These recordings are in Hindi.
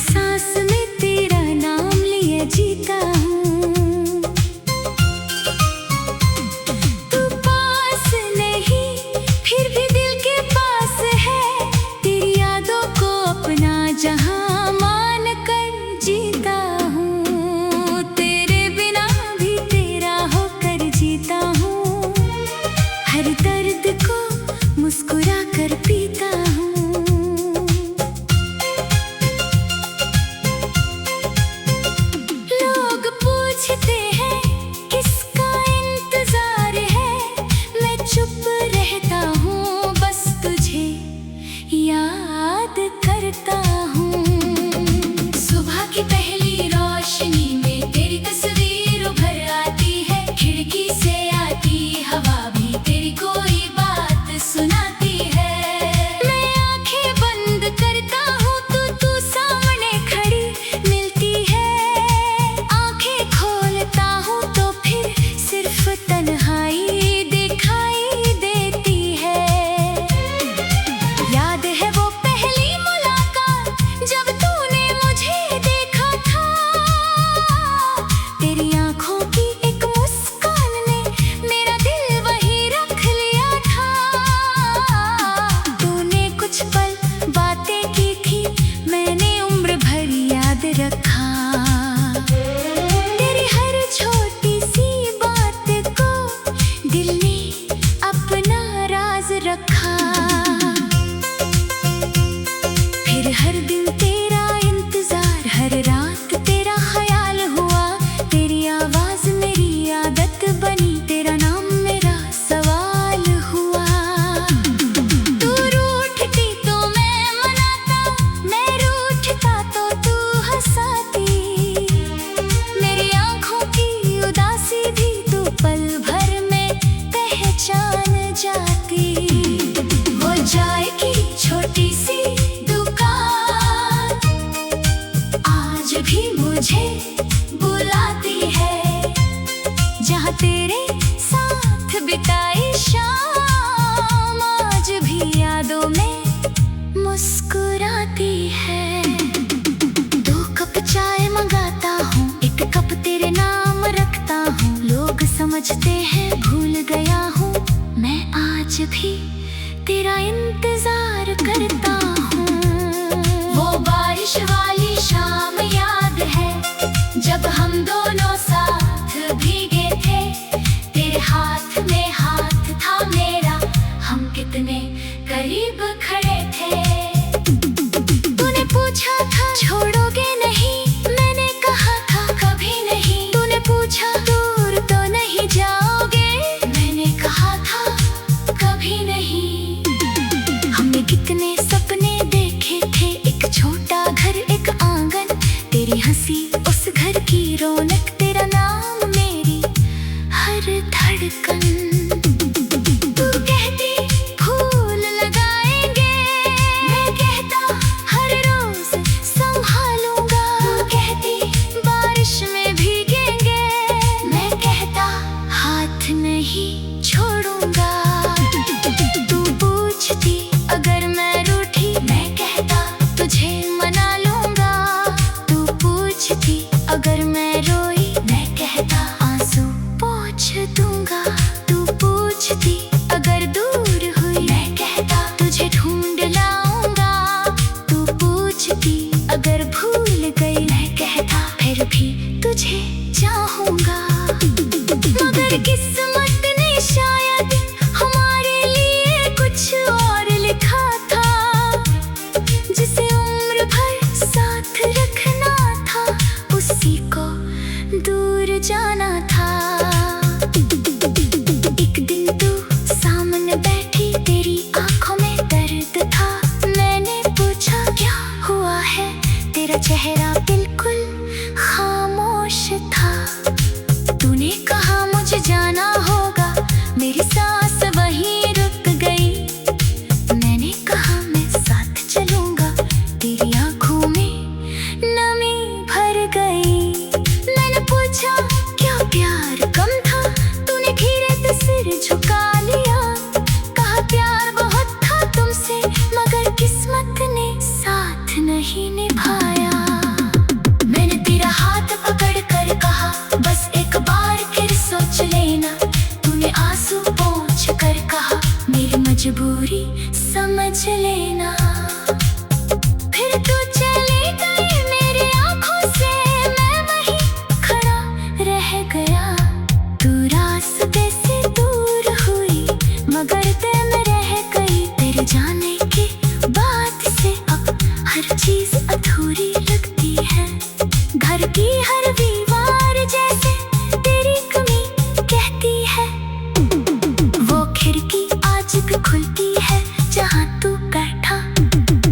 सांस में तेरा नाम लिए जीता हूँ। तू पास नहीं फिर भी दिल के पास है, तेरी यादों को अपना जहां मान कर जीता हूँ। तेरे बिना भी तेरा होकर जीता हूँ, हर दर्द को मुस्कुरा कर पीता हूँ। लोग पूछते हैं किसका इंतजार है, मैं चुप रहता हूँ, बस तुझे याद करता हूँ। सुबह की पहली रोशनी में तेरी तस्वीर उभर आती है, खिड़की से आती हवा भी तेरी कोई बात सुनाती है। मैं आंखें बंद करता हूँ तो तू सामने खड़ी मिलती है, आंखें खोलता हूँ तो फिर सिर्फ तन्हाई दिखाई देती है। याद है वो पहली मुलाकात जब तूने मुझे देखा था, तेरी आंखों की एक मुस्कान ने मेरा दिल वहीं रख लिया था। तूने कुछ पल बातें की थी, मैंने उम्र भर याद रखा। तेरी हर छोटी सी बात को दिल ने अपना राज रखा। फिर हर दिन तेरा इंतजार, हर रात तेरा ख्याल हुआ, तेरी आवाज मेरी आदत बनी, तेरा नाम मेरा सवाल हुआ। तू रूठती तो मैं मनाता, मैं रूठता तो तू हंसाती, मेरी आंखों की उदासी भी तू पल भर में पहचान जाती। वो चाय की छोटी सी दुकान आज भी मुझे बुलाती है, जहाँ तेरे साथ बिताई शाम आज भी यादों में मुस्कुराती है। 2 कप चाय मंगाता हूँ, 1 कप तेरे नाम रखता हूँ, लोग समझते हैं भूल गया हूँ, मैं आज भी तेरा इंतजार करता हूँ। वो बारिश वाली शाम याद है जब हम दोनों साथ भीगे थे, तेरे हाथ में हाथ था मेरा, हम कितने करीब खड़े थे। तूने पूछा था छोड़ोगे नहीं, मैंने कहा था कभी नहीं। तूने पूछा दूर तो नहीं जाओगे, मैंने कहा था कभी नहीं। हमने कितने सपने देखे थे, एक छोटा घर एक आंगन, तेरी हंसी उस घर की रौनक, तेरा नाम मेरी हर धड़कन। तू कहती फूल लगाएंगे, मैं कहता हर रोज संभालूंगा। तू कहती बारिश में भीगेंगे, मैं कहता हाथ नहीं छोड़ूंगा। तू पूछती अगर मैं रूठी, मैं कहता तुझे मना लूंगा। तू पूछती अगर मैं रोई, मैं कहता आंसू पोंछ दूंगा। तू पूछती अगर दूर हुई, मैं कहता तुझे ढूंढ लाऊंगा। तू पूछती अगर भूल गई, मैं कहता फिर भी तुझे चाहूंगा। मगर किस्मत ने शायद हमारे लिए कुछ और लिखा था, जिसे उम्र भर साथ रखना था, उसी को दूर जाना था। एक दिन तू सामने बैठी, तेरी आंखों में दर्द था, मैंने पूछा क्या हुआ है, तेरा चेहरा बिल्कुल खामोश था। तूने कहा मुझे जाना होगा, मेरी सांस वहीं रुक गई। मैंने कहा मैं साथ चलूंगा, तेरी आंखों में नमी भर गई। मैंने पूछा क्या प्यार कम था, तूने धीरे से सिर झुका लिया। कहा प्यार बहुत था तुमसे, मगर किस्मत ने साथ नहीं निभाया। जिंदगी हर दीवार जैसे तेरी कमी कहती है। वो खिड़की आज भी खुलती है जहाँ तू बैठा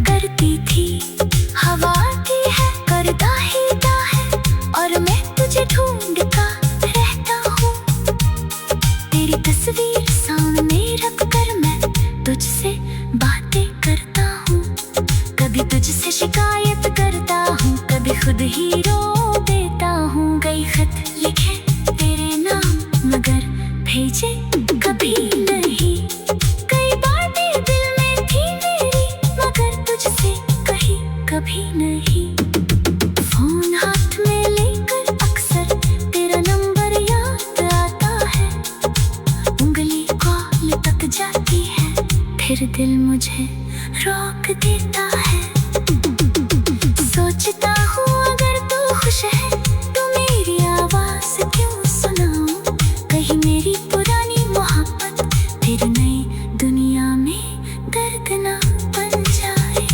करती थी। हवा आती है करता हीता है और मैं तुझे ढूंढता रहता हूँ। तेरी तस्वीर सामने रख कर मैं तुझसे बातें करता हूँ। कभी तुझसे शिकायत करता हूँ, कभी खुद ही रो देता हूँ। कई खत लिखे तेरे नाम मगर भेजे कभी नहीं। कई बातें दिल में थी मेरी मगर तुझसे कही कभी नहीं। फोन हाथ में लेकर अक्सर तेरा नंबर याद आता है। उंगली कॉल तक जाती है फिर दिल मुझे रोक देता है। सोचता हूँ अगर तू खुश है तो मेरी आवाज क्यों सुनाऊं। कहीं मेरी पुरानी मोहब्बत फिर नई दुनिया में दर्द ना बन जाए।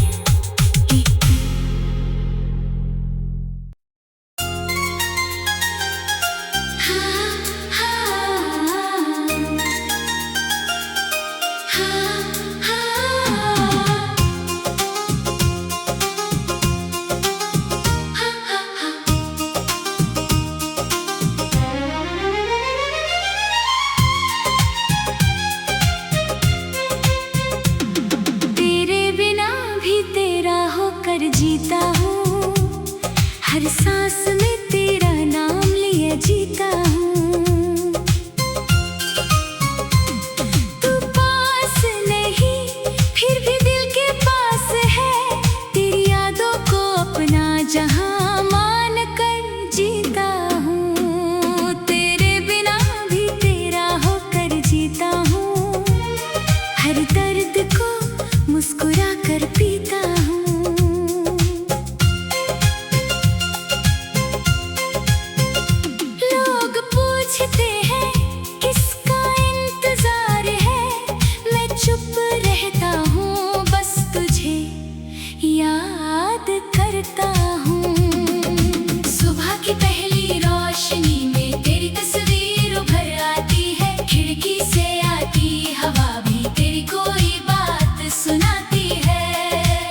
हाँ, हाँ, हाँ, कर जीता हूँ। हर सांस में तेरा नाम लिए जीता हूँ। तू पास नहीं फिर भी दिल के पास है। तेरी यादों को अपना जहां मान कर जीता हूँ। तेरे बिना भी तेरा होकर जीता हूँ। हर दर्द को मुस्कुरा कर पीता हूँ। पूछते हैं किसका इंतजार है, मैं चुप रहता हूँ बस तुझे याद करता हूँ। सुबह की पहली रोशनी में तेरी तस्वीर उभर आती है। खिड़की से आती हवा भी तेरी कोई बात सुनाती है।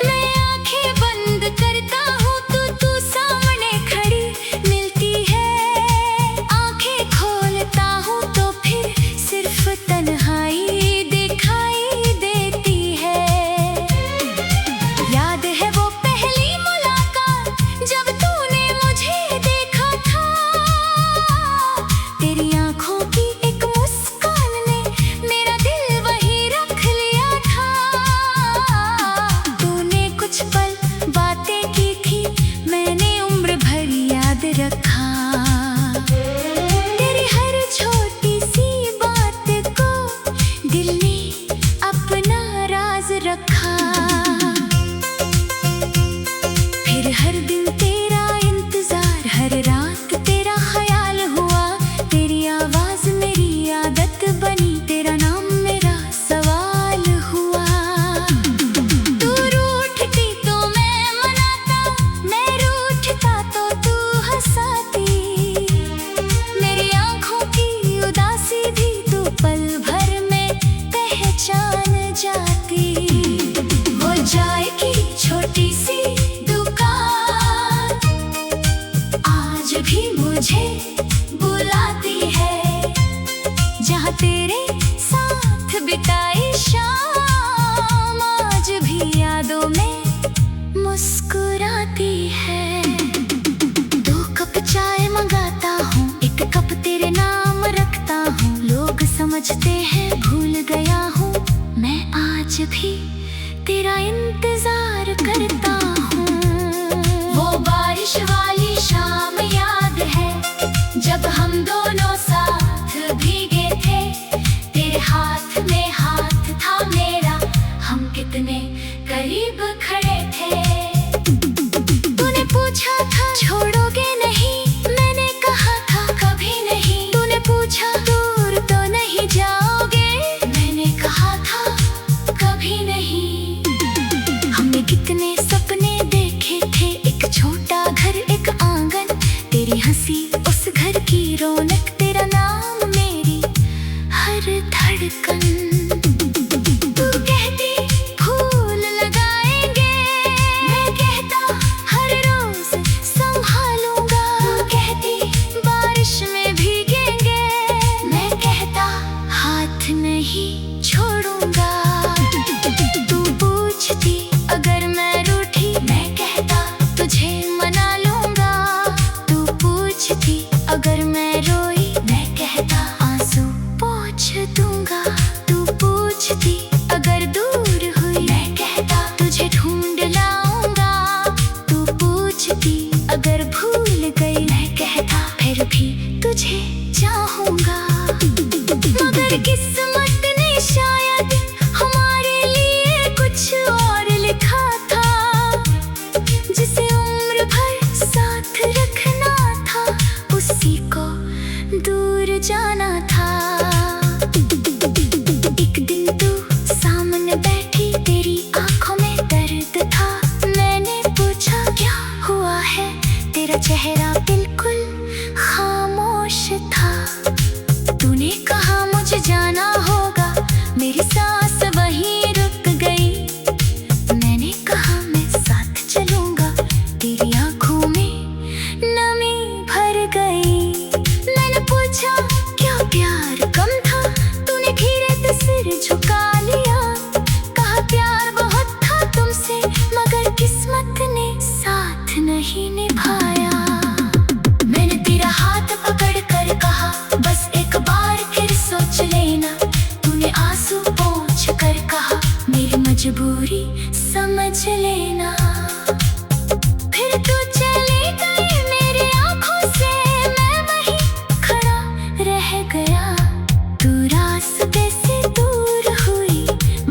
मैं आंखें बंद करता हूँ तो तू सामने खड़ी मिलती है। खोलता हूँ तो फिर सिर्फ तन्हाई दिखाई देती है। याद है वो पहली मुलाकात जब तूने मुझे देखा था। तेरी आंखों की एक मुस्कान ने मेरा दिल वहीं रख लिया था। तूने कुछ पल बातें की थी मैंने उम्र भर याद रखा। छोटी सी बात को दिल ने अपना राज रखा। फिर हर दिन तेरा इंतजार, हर रात तेरा ख्याल हुआ। तेरी आवाज मेरी आदत बनी, तेरा नाम मेरा सवाल हुआ। तू रूठती तो मैं मनाता, मैं रूठता तो तू हंसाती। मेरी आंखों की उदासी भी तू पल भर में पहचान जाती। वो चाय की छोटी सी दुकान आज भी मुझे बुलाती है। जहाँ तेरे साथ बिताई शाम आज भी यादों में मुस्कुराती है। 2 कप चाय मंगाता हूँ, 1 कप तेरे नाम रखता हूँ। लोग समझते हैं भूल गया हूँ, मैं आज भी तेरा इंतजार करता हूँ। वो बारिश वाली शाम याद है जब हम दोनों साथ भीगे थे। तेरे हाथ में हाथ था मेरा, हम कितने करीब खड़े थे। तूने पूछा था छोड़ोगे नहीं, मैंने कहा था कभी नहीं। तूने पूछा दूर तो नहीं जाओगे, मैंने कहा था कभी नहीं। हमने कितने सपने देखे थे, एक छोटा घर एक अगर भूल गई मैं कहता फिर भी तुझे चाहूंगा। मगर किस्मत ने शायद हमारे लिए कुछ और लिखा था, जिसे उम्र भर साथ रखना था उसी को दूर जाना था। एक दिन तू सामने बैठी, तेरी आंखों में दर्द था। मैंने पूछा क्या हुआ है, तेरा चेहरा बिल्कुल खामोश था। तूने कहा मुझे जाना होगा, मेरी सांस वहीं रुक गई। मैंने कहा मैं साथ चलूंगा, तेरी आंखों में नमी भर गई। मैंने पूछा क्या प्यार कम था, तूने धीरे से सिर झुका लिया। कहा प्यार बहुत था तुमसे, मगर किस्मत ने साथ नहीं निभाया। मैंने तेरा हाथ पकड़ कर कहा बस एक बार फिर सोच लेना। तूने आंसू पोंछ कर कहा मेरी मजबूरी समझ लेना। फिर तू चली गई मेरी आंखों से, मैं वहीं खड़ा रह गया। तू रास्ते से दूर हुई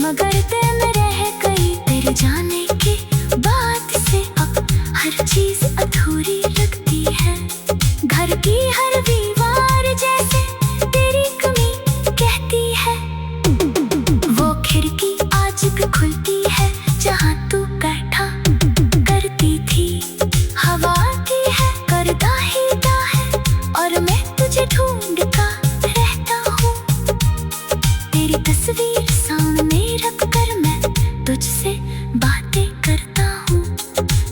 मगर दिल में रह गई। तेरे जाने के बाद से अब हर चीज अधूरी लगती है। घर की हर दीवार जैसे तेरी कमी कहती है। वो खिड़की आज भी खुलती है जहाँ तू बैठा करती थी। हवा आती है करता हिलता है और मैं तुझे ढूंढता रहता हूँ। तेरी तस्वीर सामने रख कर मैं तुझसे बातें करता हूँ।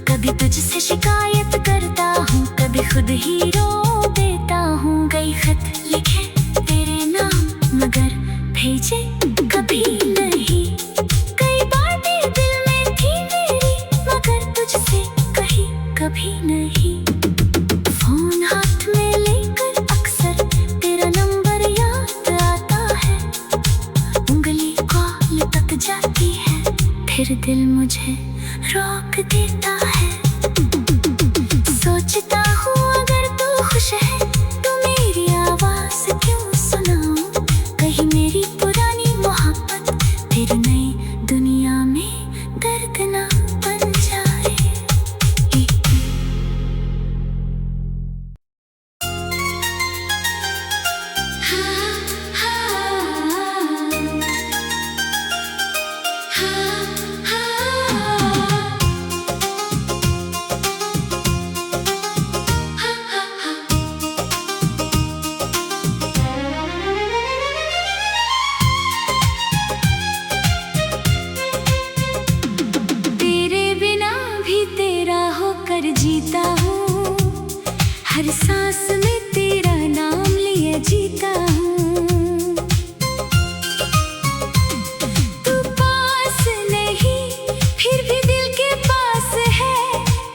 कभी तुझसे शिकायत करता हूँ, कभी खुद ही रो देता हूँ। कई खत लिखे तेरे नाम मगर भेजे कभी नहीं। कई बातें दिल में थी मेरी मगर तुझसे कही कभी नहीं। फोन हाथ में लेकर अक्सर तेरा नंबर याद आता है। उंगली कॉल तक जाती है फिर दिल मुझे रोक देता है। सोचता हूँ अगर तू खुश है तो मेरी आवाज क्यों सुनाऊं। कहीं मेरी पुरानी मोहब्बत फिर नई दुनिया में दर्द ना बन जाए। तेरे बिना भी तेरा होकर जीता हूँ, हर सांस में तेरा नाम लिए जीता हूँ। तू पास नहीं फिर भी दिल के पास है,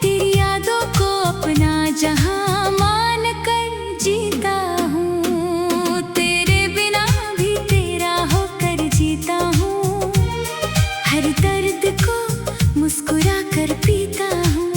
तेरी यादों को अपना जहां मान कर जीता हूँ। तेरे बिना भी तेरा होकर जीता हूँ, हर दर्द को मुस्कुरा कर पीता हूँ।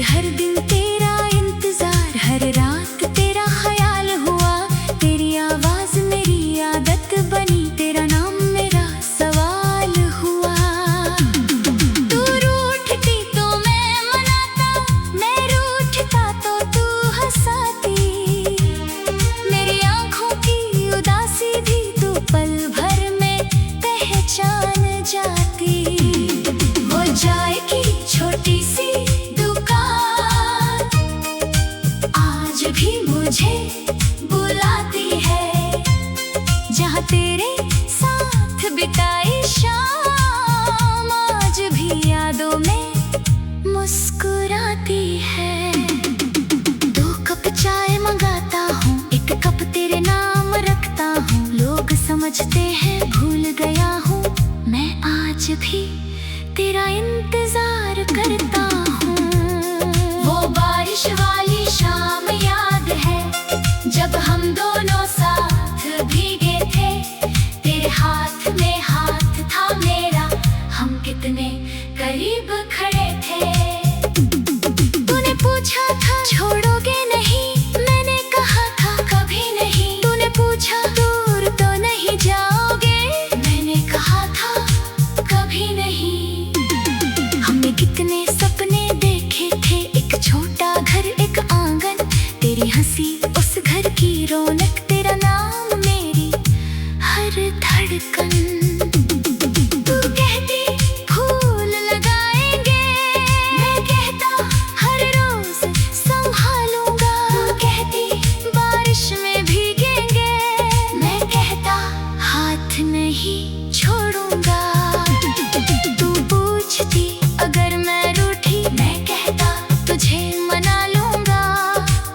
हर दिन तेरा इंतजार, हर रात तेरा ख्याल हुआ। तेरी आवाज मेरी आदत बनी, तेरा नाम मेरा सवाल हुआ। तू रूठती तो मैं मनाता, मैं रूठता तो तू हंसाती। मेरी आंखों की उदासी भी तू पल भर में पहचान जाती। वो चाय की छोटी सी दुकान आज भी मुझे बुलाती है, जहाँ तेरे साथ बिताई शाम आज भी यादों में मुस्कुराती है। 2 कप चाय मंगाता हूँ, 1 कप तेरे नाम रखता हूँ। लोग समझते हैं भूल गया हूँ, मैं आज भी तेरा इंतजार करता हूँ। वो बारिश वाली शाम याद है, जब हम दोनों साथ भीगे थे। तेरे हाथ में हाथ था मेरा, हम कितने करीब खड़े थे। तूने पूछा था छोड़ोगे नहीं, मैंने कहा था कभी नहीं। तूने पूछा दूर तो नहीं जाओगे, मैंने कहा था कभी नहीं। हमने कितने सपने देखे थे, एक छोटा घर एक आंगन। तेरी हंसी उस घर की रौनक, तेरा नाम मेरी हर धड़कन। तू कहती फूल लगाएंगे, मैं कहता हर रोज संभालूंगा। तू कहती बारिश में भीगेंगे, मैं कहता हाथ नहीं छोड़ूंगा। तू पूछती अगर मैं रूठी, मैं कहता तुझे मना लूंगा।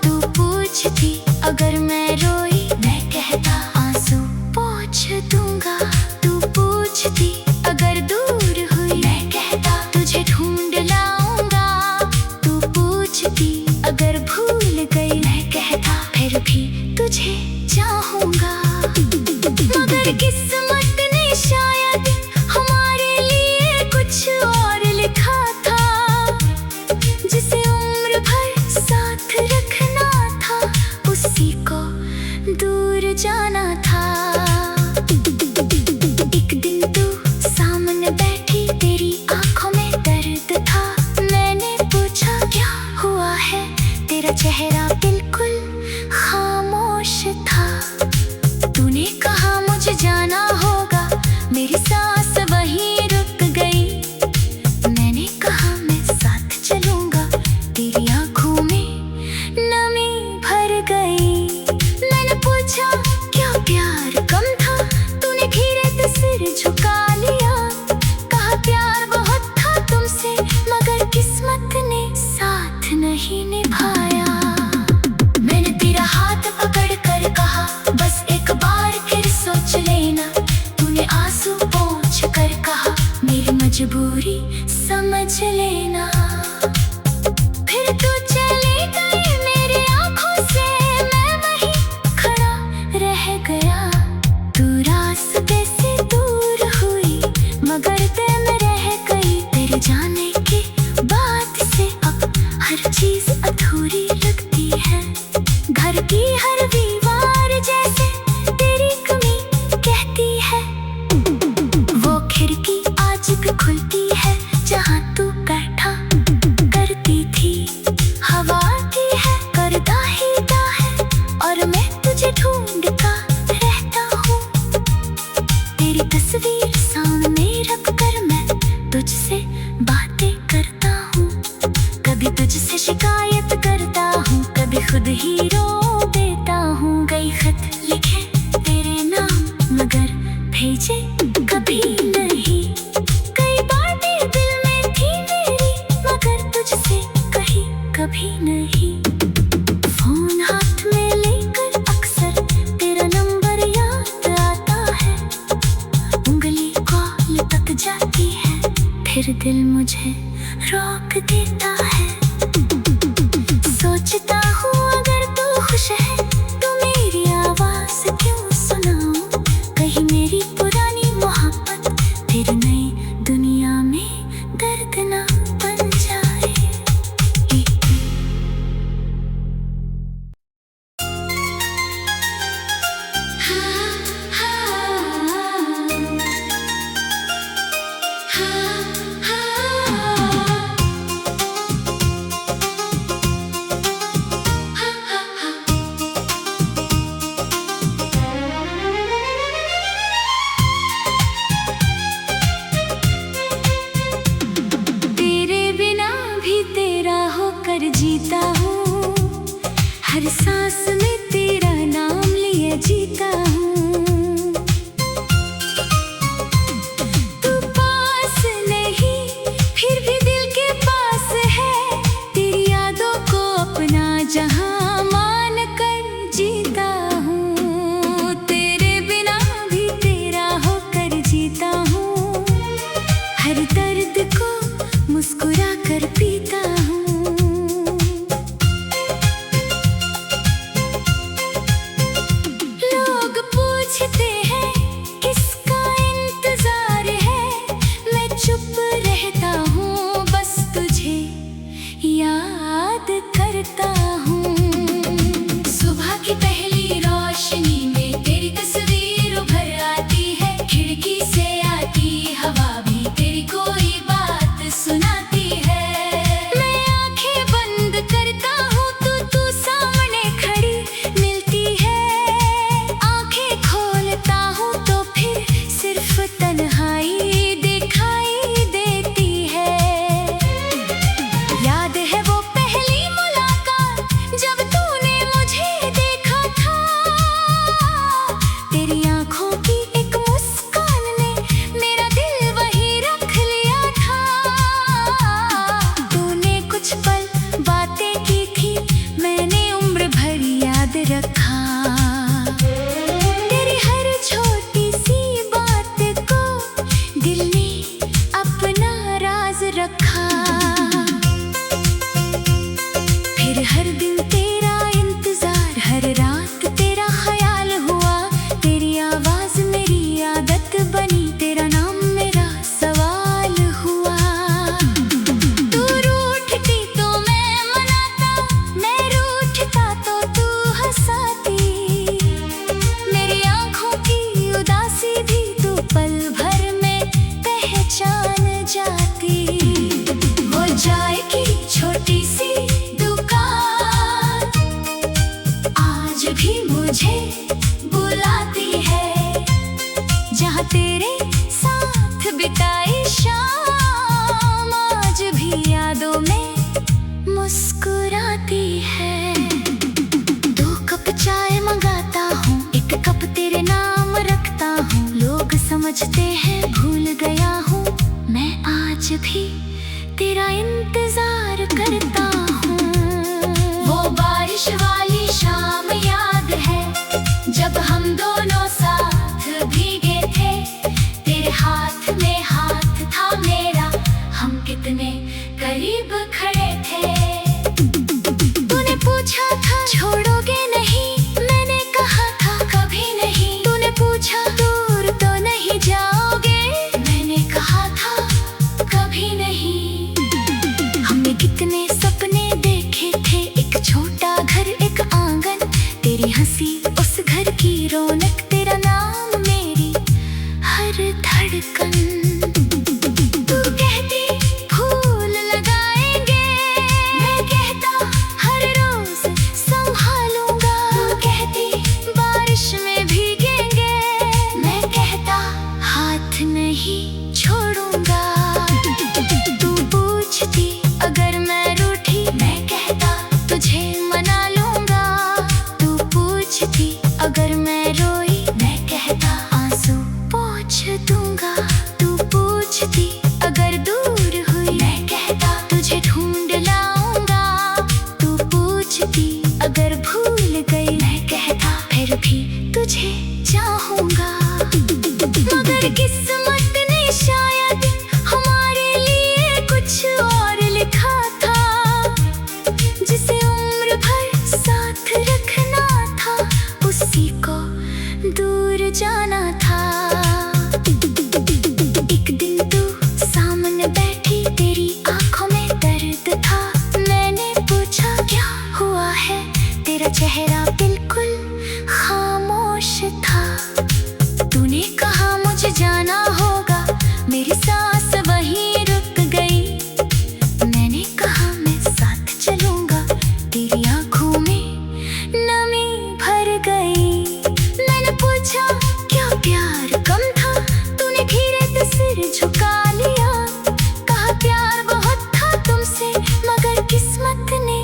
तू पूछती अगर मैं रोई, मैं कहता आंसू पोंछ दूंगा। तू पूछती अगर दूर हुई, मैं कहता तुझे ढूंढ लाऊंगा। तू पूछती अगर भूल गई, मैं कहता फिर भी तुझे चाहूंगा। मगर किस्मत ने शायद हमारे लिए कुछ और लिखा था, जिसे उम्र भर साथ रखना था, उसी को दूर जाना था। एक दिन तू सामने बैठी, तेरी आंखों में दर्द था। मैंने पूछा क्या हुआ है, तेरा चेहरा बिल्कुल खामोश था। तूने कहा मुझे जाना होगा, मेरी सांस वहीं रुक गई। मैंने कहा मैं साथ चलूंगा, तेरी आंखों में नमी भर गई। मैंने पूछा क्या प्यार कम था, तूने धीरे से सिर झुका लिया। कहा प्यार बहुत था तुमसे, मगर किस्मत ने साथ नहीं निभाया। मैंने तेरा हाथ पकड़ कर कहा बस एक बार फिर सोच लेना। तूने आंसू पोंछ कर कहा मेरी मजबूरी समझ लेना। फिर तू चली गई मेरी आंखों से, मैं वहीं खड़ा रह गया। तू रास्ते से दूर हुई, मगर दिल में रह गई। तेरे जाने के बाद से अब हर चीज अधूरी लगती है। घर की हर दीवार जैसे तेरी कमी कहती है। वो खिड़की आज भी खुलती है, जहाँ तू बैठा करती थी। हवा आती है करता ही है, और मैं तुझे ढूंढता रहता हूँ। तेरी तस्वीर सामने रख कर मैं तुझसे बातें करता हूँ। कभी तुझसे शिकायत करता हूँ, कभी खुद ही रो देता हूँ। कई खत लिखे तेरे नाम, मगर भेजे कभी नहीं। कई बातें दिल में थी मेरी, मगर तुझसे कही कभी नहीं। फोन हाथ में लेकर अक्सर तेरा नंबर याद आता है। उंगली कॉल तक जाती है, फिर दिल मुझे रोक देता है। सोचता हूँ अगर तू खुश है तो मेरी आवाज क्यों सुनाऊं। कहीं मेरी पुरानी मोहब्बत फिर नई दुनिया में दर्द ना बन जाए। होकर जीता हूँ, हर सांस में तेरा नाम लिए जीता हूँ। तू पास नहीं फिर भी दिल के पास है, तेरी यादों को अपना जहां मान कर जीता हूँ। तेरे बिना भी तेरा होकर जीता हूँ, हर दर्द को मुस्कुरा कर पीता हूँ। लोग पूछते हैं किसका इंतजार है, मैं चुप रहता हूँ, बस तुझे याद करता हूँ। सुबह की पहली रोशनी में तेरी तस्वीर उभर आती है, खिड़की से आती हवा भी तेरी कोई बात सुनाती है। मैं आंखें बंद करता हूँ तो तू सामने खड़ी मिलती है, आंखें खोलता हूँ तो फिर सिर्फ तन्हाई दिखाई देती है। याद है वो पहली मुलाकात जब तूने मुझे देखा था, तेरी आंखों की एक मुस्कान ने मेरा दिल वहीं रख लिया था। तूने कुछ पल बातें की थी, मैंने उम्र भर याद रखा। तेरी हर छोटी सी बात को दिल ने अपना राज रखा। फिर हर दिन तेरा इंतजार, हर रात तेरा ख्याल हुआ, तेरी आवाज मेरी आदत बनी, तेरा नाम मेरा सवाल हुआ। तू रूठती तो मैं मनाता, मैं रूठता तो तू हंसाती, मेरी आंखों की उदासी भी तू पल भर में पहचान जाती। वो चाय की छोटी सी दुकान आज भी मुझे बुलाती है, जहाँ तेरे साथ बिताई शाम आज भी यादों में मुस्कुराती है। 2 कप चाय मंगाता हूँ, 1 कप तेरे नाम रखता हूँ, लोग समझते हैं भूल गया हूँ, मैं आज भी तेरा इंतजार करता हूँ। वो बारिश वाली शाम याद है जब हम दोनों साथ भीगे थे, तेरे हाथ में हाथ था मेरा, हम कितने करीब खड़े थे। तूने पूछा था छोड़ोगे नहीं, मैंने कहा था कभी नहीं। तूने पूछा दूर तो नहीं जाओगे, मैंने कहा था कभी नहीं। हमने कितने सपने देखे थे, एक छोटा घर एक आंगन, तेरी हंसी उस घर की रौनक, तेरा नाम मेरी हर धड़कन। तू कहती फूल लगाएंगे, मैं कहता हर रोज संभालूंगा। तू कहती बारिश में भीगेंगे, मैं कहता हाथ नहीं छोड़ूंगा। तू पूछती अगर मैं रूठी, मैं कहता तुझे मना लूंगा। तू पूछती अगर मैं रोई, मैं कहता आंसू पोंछ दूंगा। तू पूछती अगर दूर हुई, मैं कहता तुझे ढूंढ लाऊंगा। तू पूछती अगर भूल गई, मैं कहता फिर भी तुझे चाहूंगा। मगर किस्मत ने शायद हमारे लिए कुछ और लिखा था, जिसे उम्र भर साथ रखना था, उसी को दूर जाना था। एक दिन तू सामने बैठी, तेरी आंखों में दर्द था, मैंने पूछा क्या हुआ है, तेरा चेहरा बिल्कुल खामोश था। तूने कहा मुझे जाना होगा, मेरी सांस वहीं रुक गई। मैंने कहा मैं साथ चलूंगा, तेरी आंखों में नमी भर गई। मैंने पूछा क्या प्यार कम था, तूने धीरे से सिर झुका लिया। कहा प्यार बहुत था तुमसे, मगर किस्मत ने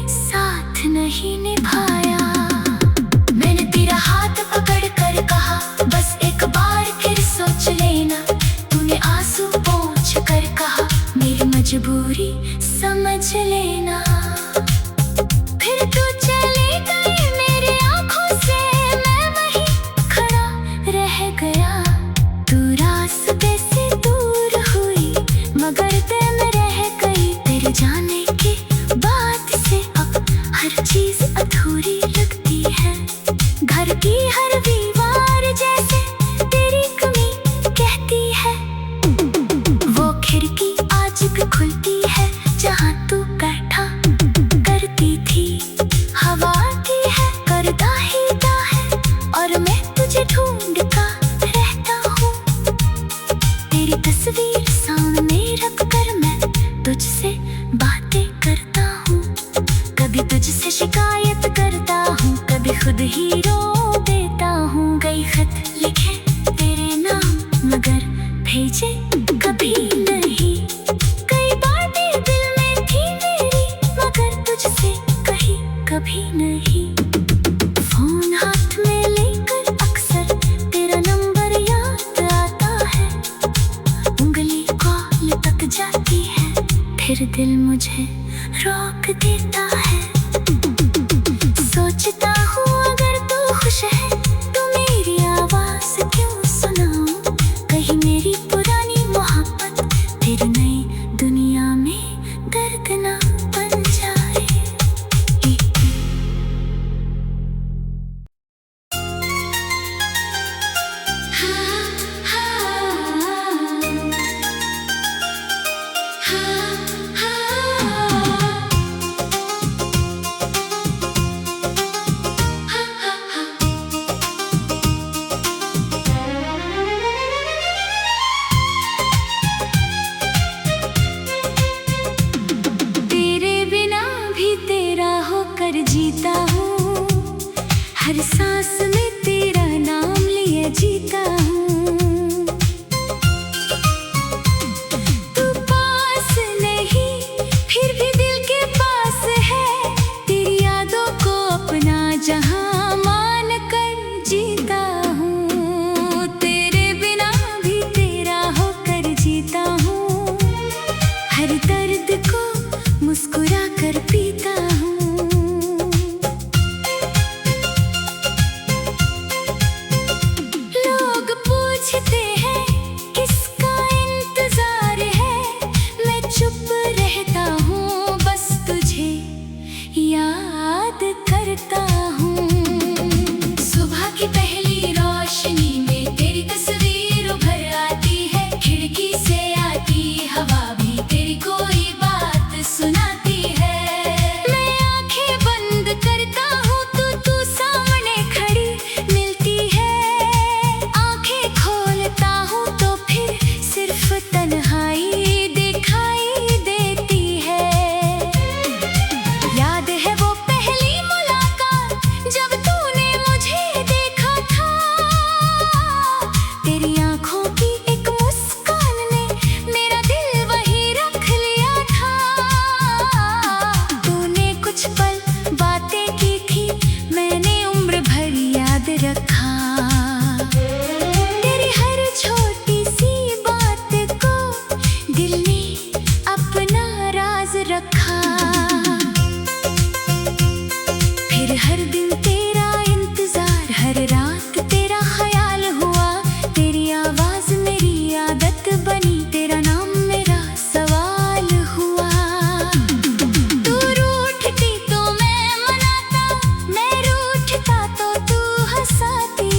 खुद ही रो देता हूँ। कई खत लिखे तेरे नाम मगर भेजे कभी नहीं। कई बातें दिल में थी मेरी मगर तुझसे कही कभी नहीं। फोन हाथ में लेकर अक्सर तेरा नंबर याद आता है। उंगली कॉल तक जाती है फिर दिल मुझे रोक देता है। सोचता हूँ अगर तू खुश है तो मेरी आवाज क्यों सुनाऊं। कहीं मेरी पुरानी मोहब्बत फिर नई दुनिया में दर्द ना बन जाए। हाँ, हाँ, हाँ, कर जीता हूँ। हर सांस में तेरा नाम लिए जीता हूँ। तू पास नहीं फिर भी दिल के पास है। तेरी यादों को अपना जहां मान कर जीता हूँ। तेरे बिना भी तेरा होकर जीता हूँ। हर दर्द को मुस्कुरा कर पीता हूँ। पूछते हैं किसका इंतजार है। मैं चुप रहता हूँ बस तुझे याद करता हूँ। सुबह की पहली रोशनी में तेरी तस्वीर उभर आती है। खिड़की से आती हवा भी तेरी कोई बात सुनाती है। मैं आंखें बंद करता हूँ तो तू सामने खड़ी मिलती है। तन्हाई दिखाई देती है। याद है वो पहली मुलाकात जब तूने मुझे देखा था। तेरी आंखों की एक मुस्कान ने मेरा दिल वहीं रख लिया था। तूने कुछ पल बातें की थी मैंने उम्र भर याद रखा। तेरी हर छोटी सी दिल ने अपना राज रखा। फिर हर दिन तेरा इंतजार हर रात तेरा ख्याल हुआ। तेरी आवाज मेरी आदत बनी तेरा नाम मेरा सवाल हुआ। तू रूठती तो मैं मनाता मैं रूठता तो तू हंसाती।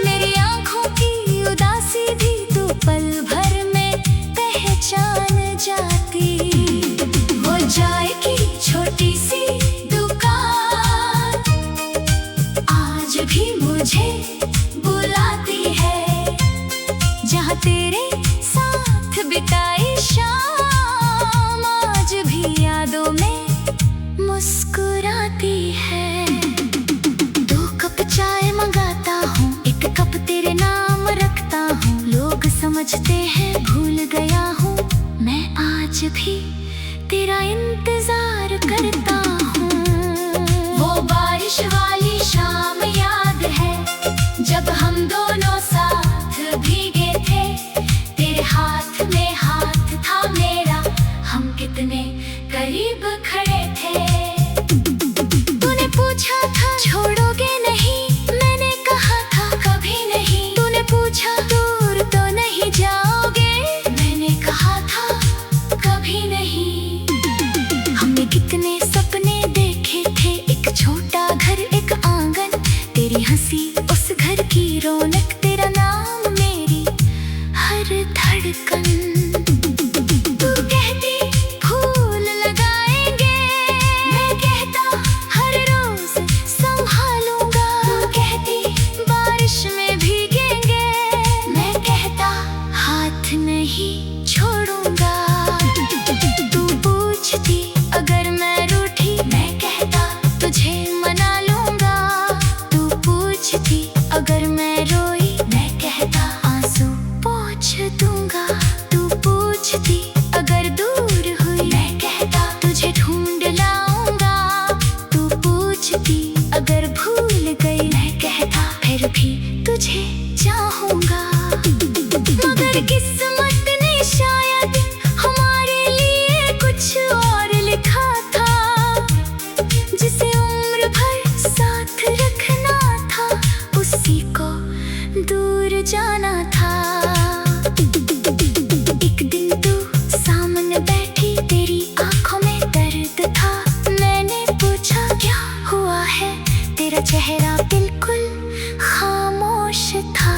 मेरी आंखों की उदासी भी तू पल भर पहचान जाती। वो चाय की छोटी सी दुकान आज भी मुझे बुलाती है। जहाँ तेरे साथ बिताई शाम आज भी यादों में मुस्कुराती है। 2 कप चाय मंगाता हूँ एक कप तेरे नाम रखता हूँ। लोग समझते हैं भूल गया हूँ मैं आज भी तेरा इंतजार करता हूँ। वो बारिश वाली शाम याद है जब हम दोनों साथ भीगे थे। तेरे हाथ में हाथ था मेरा हम कितने करीब खड़े थे। तूने पूछा था छोड़ोगे नहीं मैंने कहा था कभी नहीं। तूने पूछा दूर तो नहीं जाओगे मैंने कहा था कभी नहीं। हमने कितने भी तुझे चाहूंगा। मगर किस्मत ने शायद हमारे लिए कुछ और लिखा था, जिसे उम्र भर साथ रखना था उसी को दूर जाना था। एक दिन तू सामने बैठी, तेरी आंखों में दर्द था। मैंने पूछा क्या हुआ है, तेरा चेहरा बिल्कुल खामोश था।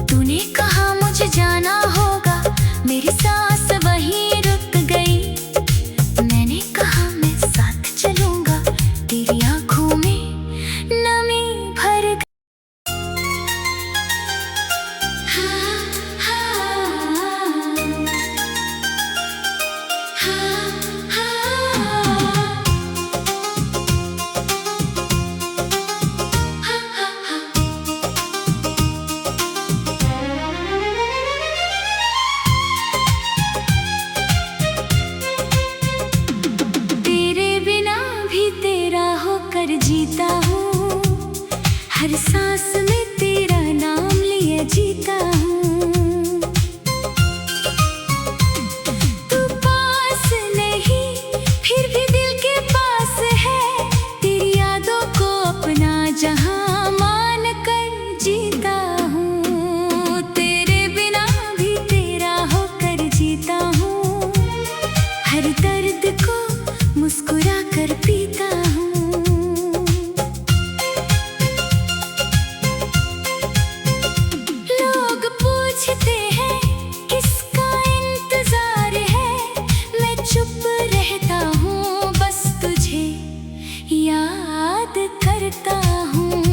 तूने कहा मुझे जाना होगा, मेरी सांस वहीं रुक गई। मैंने कहा मैं साथ चलूंगा, तेरी आंखों में नमी भर गई। कर जीता हूँ, हर सांस में तेरा नाम लिए जीता हूँ। तू पास नहीं फिर भी दिल के पास है, तेरी यादों को अपना जहां मान कर जीता हूँ। तेरे बिना भी तेरा होकर जीता हूँ, हर दर्द को मुस्कुरा कर पीता हूँ। पूछते हैं किसका इंतजार है, मैं चुप रहता हूँ, बस तुझे याद करता हूँ।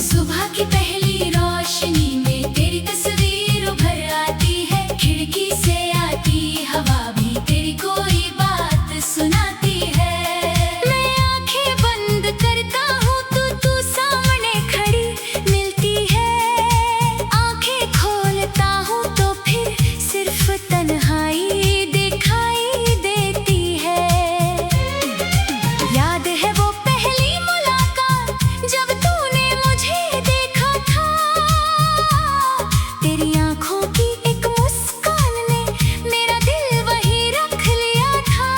सुबह की पहली रोशनी में तेरी तस्वीर उभर आती है, खिड़की से आती हवा भी तेरी कोई बात सुनाती है। मैं आंखें बंद करता हूँ तो तू सामने खड़ी मिलती है। तो फिर सिर्फ तन्हाई दिखाई देती है। याद है वो पहली मुलाकात जब तूने मुझे देखा था, तेरी आंखों की एक मुस्कान ने मेरा दिल वहीं रख लिया था।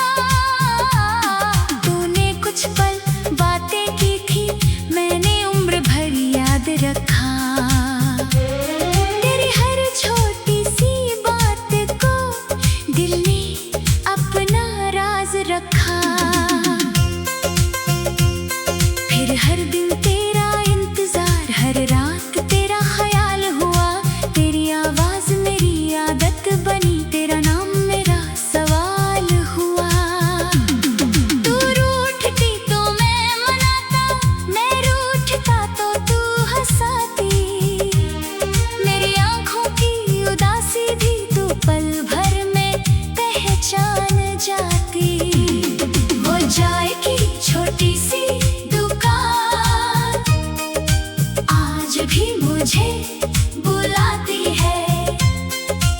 तूने कुछ पल बातें की थी, मैंने उम्र भर याद रखा। दिल ने अपना राज रखा। फिर हर दिन तेरा इंतजार, हर रात तेरा ख्याल हुआ। तेरी आवाज मेरी आदत बनी, तेरा नाम मेरा सवाल हुआ। तू रूठती तो मैं मनाता, मैं रूठता तो तू हंसाती। मेरी आंखों की उदासी भी तू पल भर पहचान जाती। वो चाय की छोटी सी दुकान आज भी मुझे बुलाती है,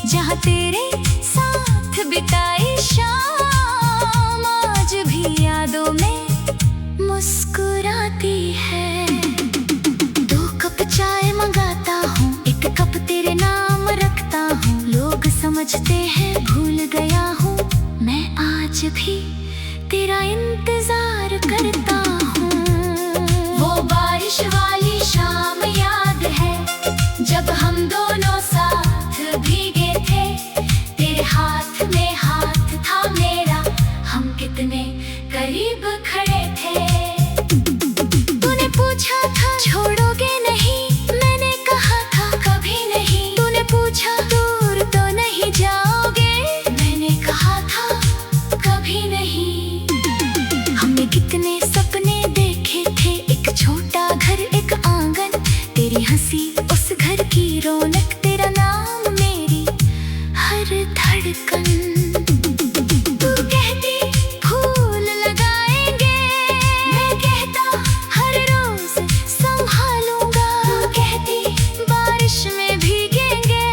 जहाँ तेरे साथ बिताई शाम आज भी यादों में मुस्कुराती है। 2 कप चाय मंगाता हूँ, 1 कप तेरे नाम रखता हूँ। लोग समझते हैं भूल गया हूँ, मैं आज भी तेरा इंतजार करता हूँ। वो बारिश वाली शाम याद है, जब हम दोनों साथ भीगे थे। तेरे हाथ में हाथ था मेरा, हम कितने करीब खड़े थे। तूने पूछा था छोड़ोगे नहीं, मैंने कहा था कभी नहीं। तूने पूछा दूर तो नहीं जाओगे, मैंने कहा था कभी नहीं। हमने कितने सपने देखे थे, एक छोटा घर एक आंगन, तेरी हंसी उस घर की रौनक, तेरा नाम मेरी हर धड़कन। तू कहती फूल लगाएंगे, मैं कहता हर रोज संभालूंगा। तू कहती बारिश में भीगेंगे,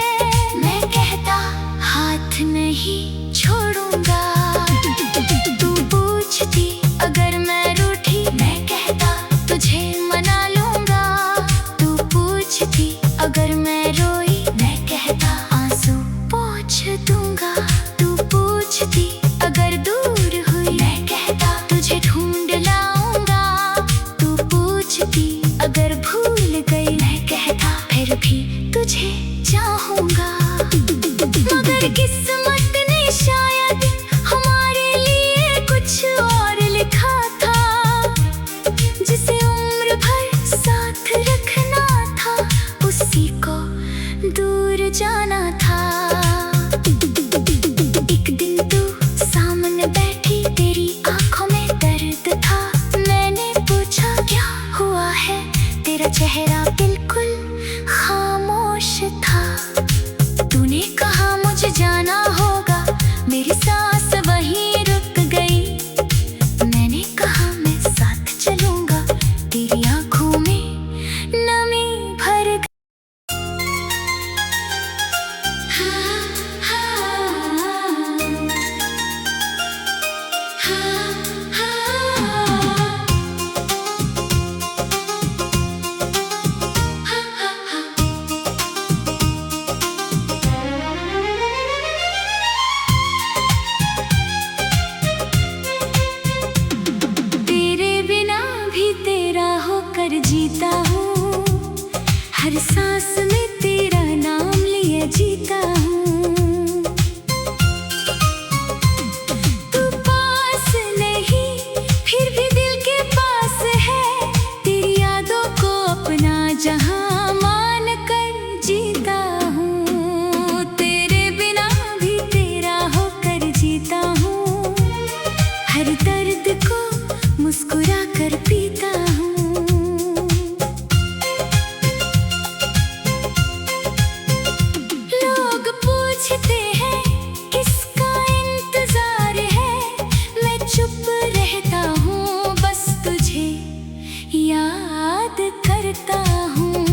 मैं कहता हाथ नहीं छोड़ूंगा। तू पूछती अगर मैं रूठी तुझे ढूंढ लाऊंगा। तू पूछती अगर भूल गई, मैं कहता फिर भी तुझे चाहूंगा। मगर किस्मत ने शायद हमारे लिए कुछ और लिखा था, जिसे उम्र भर साथ रखना था, उसी को दूर जाना था। एक दिन तू सामने बैठी, तेरी आंखों में दर्द था। मैंने पूछा क्या हुआ है, तेरा चेहरा बिल्कुल खामोश था। तूने कहा मुझे जाना होगा, मेरी सांस वहीं रुक गई। मैंने कहा मैं साथ चलूंगा, तेरी आंखों में नमी भर गई। जीता हूँ, हर सांस में तेरा नाम लिए जीता हूँ। तू पास नहीं, फिर भी दिल के पास है। तेरी यादों को अपना जहां मान कर जीता हूँ। तेरे बिना भी तेरा होकर जीता हूँ, हर दर्द को मुस्कुरा कर पीता हूँ। पूछते हैं किसका इंतजार है, मैं चुप रहता हूँ, बस तुझे याद करता हूँ।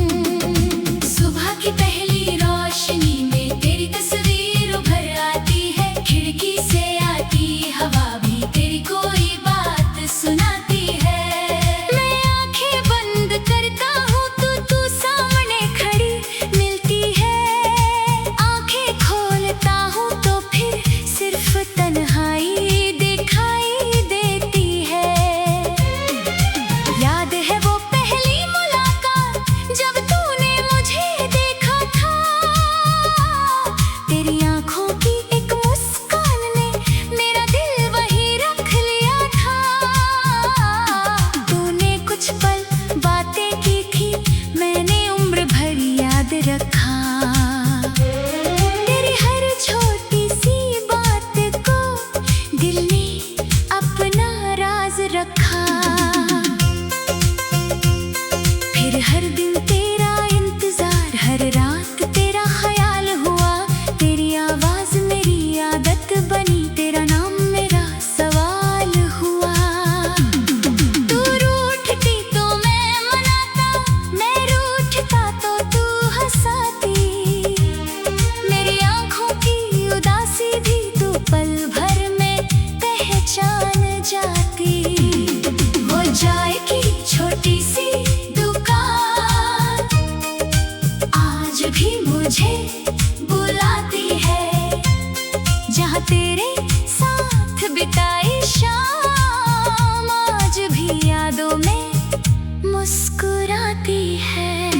सुबह की पहली रोशनी में तेरी तस्वीर उभर आती है। खिड़की से आती हवा भी तेरी कोई बात सुनाती है। मैं आंखें बंद करता हूँ तो तू सामने खड़ी मिलती है। तो फिर सिर्फ तन्हाई दिखाई देती है। याद है वो पहली मुलाकात जब तूने मुझे देखा था। तेरी आंखों की एक मुस्कान ने मेरा दिल वहीं रख लिया था। तूने कुछ पल बातें की थी, मैंने उम्र भर याद रखा। रखा फिर हर दिन तेरा इंतजार, हर रात तेरा ख्याल हुआ। तेरी आवाज मेरी आदत बनी, तेरा नाम मेरा सवाल हुआ। तू रूठती तो मैं मनाता, मैं रूठता तो तू हंसाती। मेरी आंखों की उदासी भी तू पल भर में पहचान जाती। चाय की छोटी सी दुकान आज भी मुझे बुलाती है, जहाँ तेरे साथ बिताई शाम आज भी यादों में मुस्कुराती है।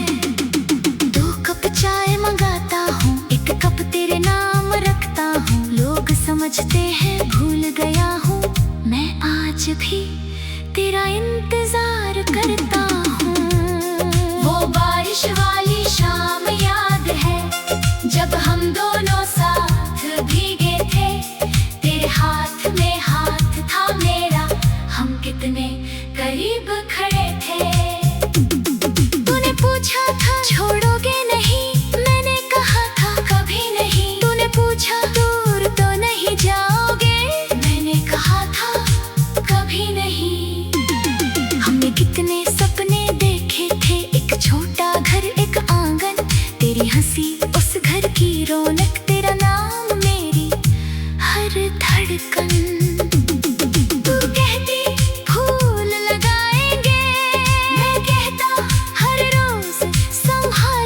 2 कप चाय मंगाता हूँ, 1 कप तेरे नाम रखता हूँ। लोग समझते हैं भूल गया हूँ, मैं आज भी तेरा इंतजार करता हूँ। वो बारिश वाली शाम याद है, जब हम दोनों साथ भीगे थे। तेरे हाथ में हाथ था मेरा, हम कितने करीब खड़े थे। तूने पूछा था छोड़ोगे नहीं, मैंने कहा था कभी नहीं। तूने पूछा दूर तो नहीं जाओगे, मैंने कहा था कभी नहीं। हमने कितने सपने देखे थे, एक छोटा घर एक आंगन। तेरी हंसी उस घर की रौनक, तेरा नाम मेरी हर धड़कन। तू कहती फूल लगाएंगे, मैं कहता हर रोज संभाल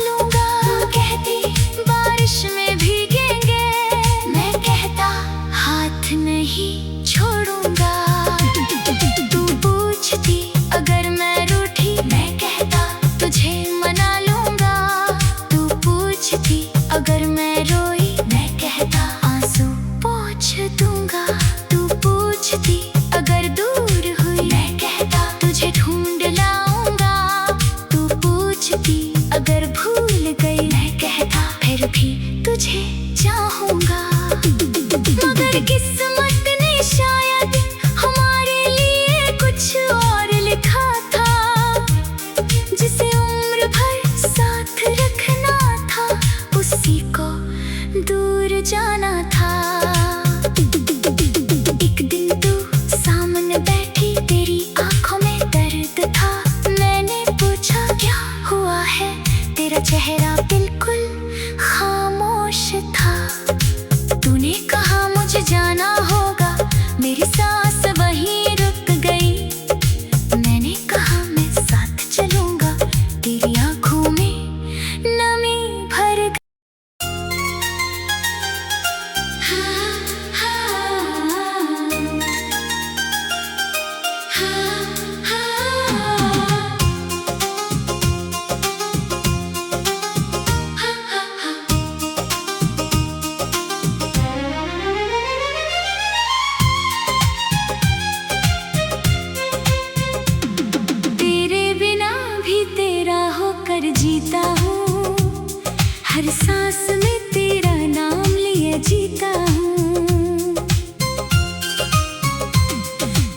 सांस में तेरा नाम लिए जीता हूँ।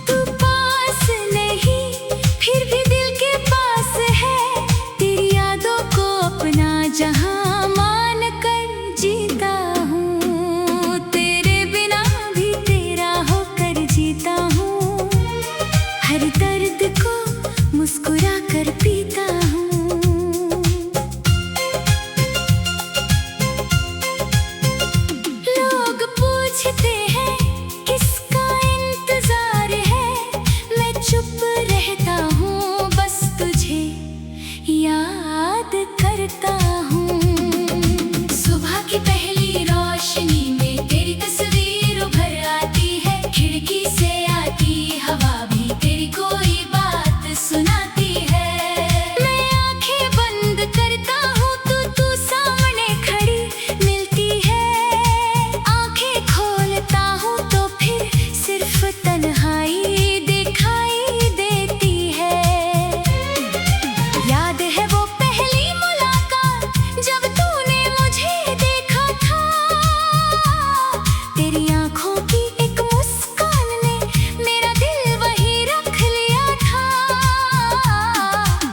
तू पास नहीं फिर भी दिल के पास है, तेरी यादों को अपना जहां मान कर जीता हूँ। तेरे बिना भी तेरा होकर जीता हूँ, हर दर्द को मुस्कुरा कर पीता हूँ। लोग पूछते हैं किसका इंतजार है, मैं चुप रहता हूँ, बस तुझे याद करता हूँ। सुबह की पहली रोशनी में तेरी तस्वीर उभर आती है, खिड़की से आती हवा भी तेरी कोई बात सुनाती है। मैं आंखें बंद करता हूँ तो तू सामने खड़ी मिलती है, आंखें खोलता हूँ तो फिर सिर्फ तन्हाई दिखाई देती है। याद है वो पहली मुलाकात जब तूने मुझे देखा था, तेरी आंखों की एक मुस्कान ने मेरा दिल वहीं रख लिया था।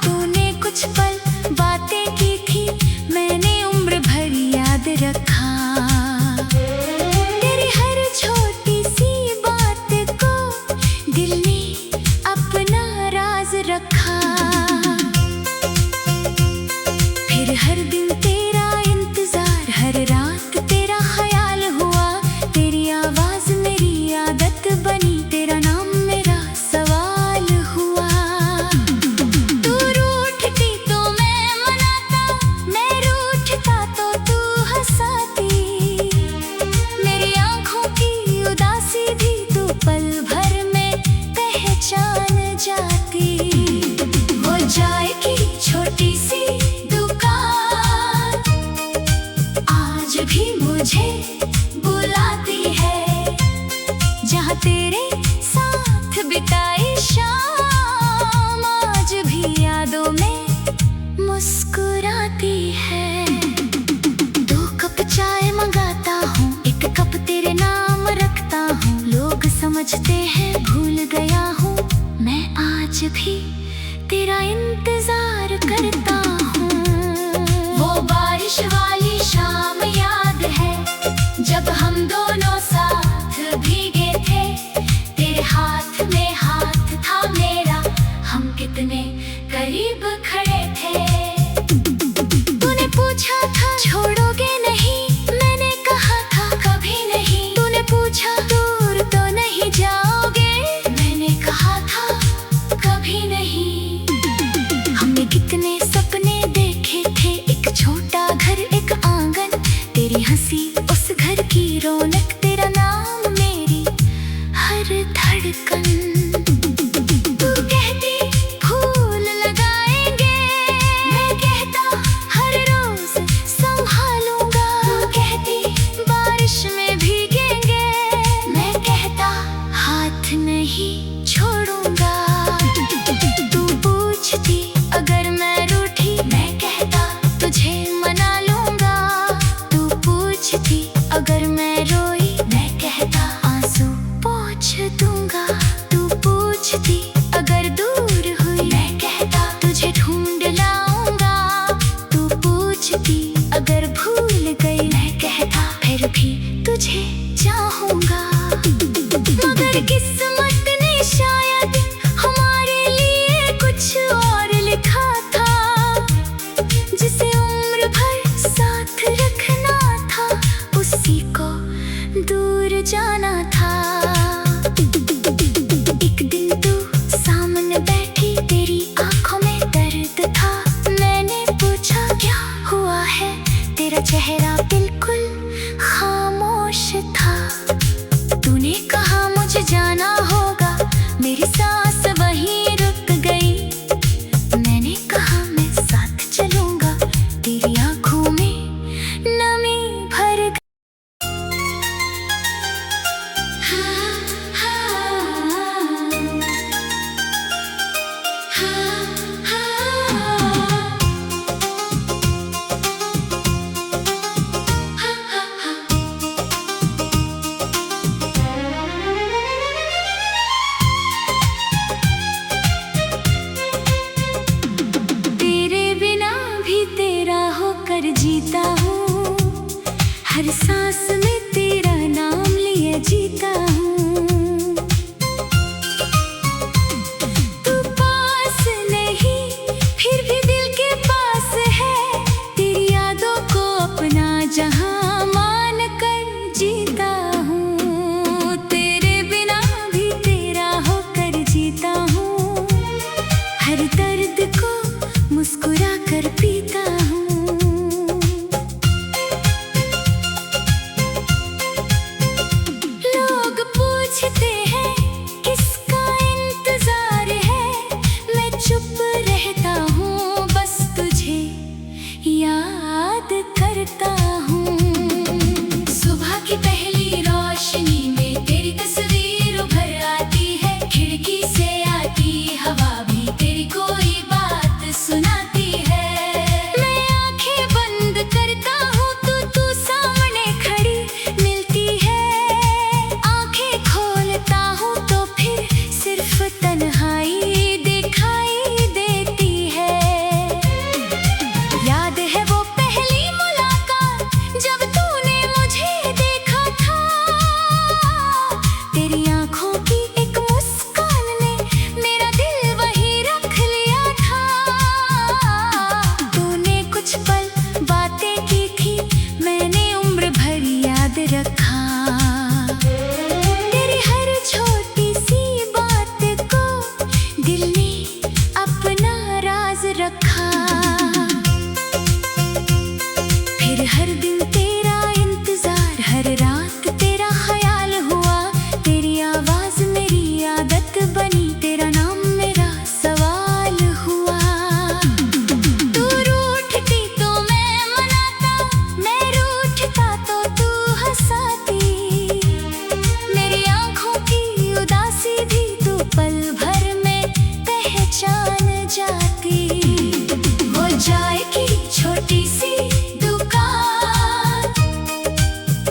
तूने कुछ पल बातें की थी, मैंने उम्र भर याद रखा। तेरी हर छोटी सी बात को दिल ने अपना राज रखा। फिर हर दिन तेरा इंतजार, हर रात तेरा ख्याल हुआ, तेरी आवाज मेरी आदत बनी, तेरा नाम मेरा सवाल हुआ। तू रूठती तो मैं मनाता, मैं रूठता तो तू हंसाती, मेरी आंखों की उदासी भी तू पल भर में पहचान जाती। वो चाय की छोटी सी दुकान आज भी मुझे बुलाती है, जहाँ तेरे साथ बिताई शाम आज भी यादों में मुस्कुराती है। 2 कप चाय मंगाता हूँ, 1 कप तेरे नाम रखता हूँ, लोग समझते हैं भूल गया हूँ, मैं आज भी तेरा इंतजार करता हूँ। वो बारिश वाली शाम याद है जब हम दोनों साथ भीगे थे, तेरे हाथ में हाथ था मेरा, हम कितने करीब खड़े थे। तूने पूछा था छोड़ोगे नहीं, मैंने कहा था कभी नहीं। तूने पूछा दूर तो नहीं जाओगे, मैंने कहा था कभी नहीं। हमने कितने सपने देखे थे, एक छोटा घर एक आंगन, तेरी हंसी उस घर की रौनक, तेरा नाम मेरी हर धड़कन। तू कहती फूल लगाएंगे, मैं कहता हर रोज संभालूंगा। तू कहती बारिश में भीगेंगे, मैं कहता हाथ नहीं छोड़ूंगा। तू पूछती अगर मैं रूठी, मैं कहता तुझे मना लूंगा। तू पूछती अगर मैं रोई, मैं कहता आंसू पोंछ दूंगा। तू पूछती अगर दूर हुई, मैं कहता तुझे ढूंढ लाऊंगा। तू पूछती अगर भूल गई, मैं कहता फिर भी तुझे चाहूंगा। मगर किस्मत ने शायद हमारे लिए कुछ और लिखा था, जिसे उम्र भर साथ रखना था, उसी को दूर जाना था। एक दिन तू सामने बैठी, तेरी आंखों में दर्द था, मैंने पूछा क्या हुआ है, तेरा चेहरा बिल्कुल खामोश था। तूने कहा मुझे जाना होगा, मेरी सांस वहीं रुक गई। मैंने कहा मैं साथ चलूंगा, तेरी आंखों में नमी भर गई। जीता हूँ, हर सांस में तेरा नाम लिए जीता हूँ। तू पास नहीं फिर भी दिल के पास है, तेरी यादों को अपना जहां मान कर जीता हूँ। तेरे बिना भी तेरा होकर जीता हूँ, हर दर्द को मुस्कुरा कर पीता हूँ। लोग पूछते हैं किसका इंतजार है, मैं चुप रहता हूँ, बस तुझे याद करता हूँ। सुबह की पहली रोशनी में तेरी तस्वीर उभर आती है, खिड़की से आती हवा भी तेरी कोई बात सुनाती है। मैं आंखें बंद करता हूँ तो तू सामने खड़ी मिलती है, आंखें खोलता हूँ तो फिर सिर्फ तन्हाई दिखाई देती है। याद है वो पहली मुलाकात जब तूने मुझे देखा था, तेरी आंखों की एक मुस्कान ने मेरा दिल वहीं रख लिया था। तूने कुछ पल बातें की थी, मैंने उम्र भर याद रखा। तेरी हर छोटी सी बात को दिल ने अपना राज रखा। फिर हर दिन तेरा इंतजार, हर रात तेरा ख्याल हुआ, तेरी आवाज मेरी आदत बनी, तेरा नाम मेरा सवाल हुआ। तू रूठती तो मैं मनाता, मैं रूठता तो तू हंसाती, मेरी आंखों की उदासी भी तू पल भर में पहचान जाती। वो चाय की छोटी सी दुकान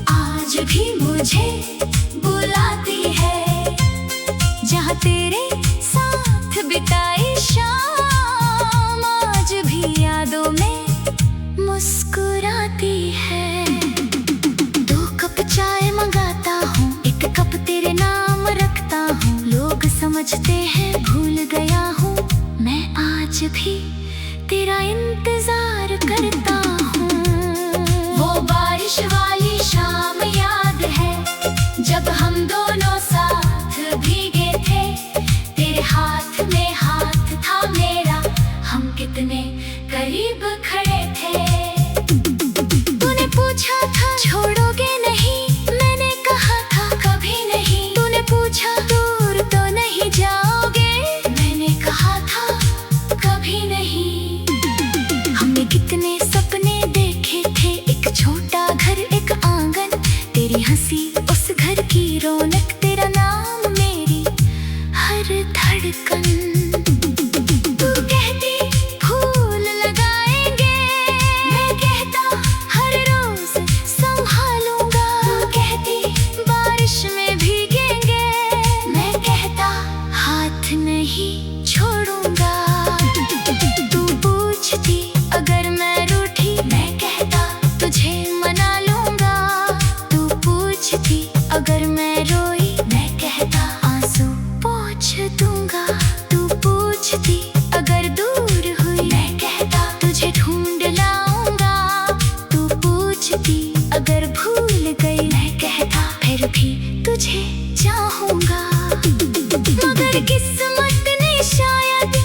आज भी मुझे बुलाती है, जहाँ तेरे साथ बिताई शाम आज भी यादों में मुस्कुराती है। 2 कप चाय मंगाता हूँ, 1 कप तेरे नाम रखता हूँ, लोग समझते हैं भूल गया हूँ, मैं आज भी तेरा इंतजार करता हूँ। वो बारिश वाली शाम याद है जब हम दोनों साथ भीगे थे, तेरे हाथ में हाथ था मेरा, हम कितने करीब खड़े थे। तूने पूछा था छोड़ोगे नहीं, मैंने कहा था कभी नहीं। तूने पूछा दूर तो नहीं जाओगे, मैंने कहा था कभी नहीं। हमने कितने सपने देखे थे, एक छोटा घर एक आंगन, तेरी हंसी उस घर की रौनक, तेरा नाम मेरी हर धड़कन। तू कहती फूल लगाएंगे, मैं कहता हर रोज संभालूंगा। तू कहती बारिश में भीगेंगे, मैं कहता हाथ नहीं छोड़ूंगा। तू पूछती अगर मैं रूठी, मैं कहता तुझे मना लूंगा। तू पूछती अगर मैं रोई, मैं कहता आंसू पोंछ दूंगा। तू पूछती अगर दूर हुई, मैं कहता तुझे ढूंढ लाऊंगा। तू पूछती अगर भूल गई, मैं कहता फिर भी तुझे चाहूंगा। मगर किस्मत ने शायद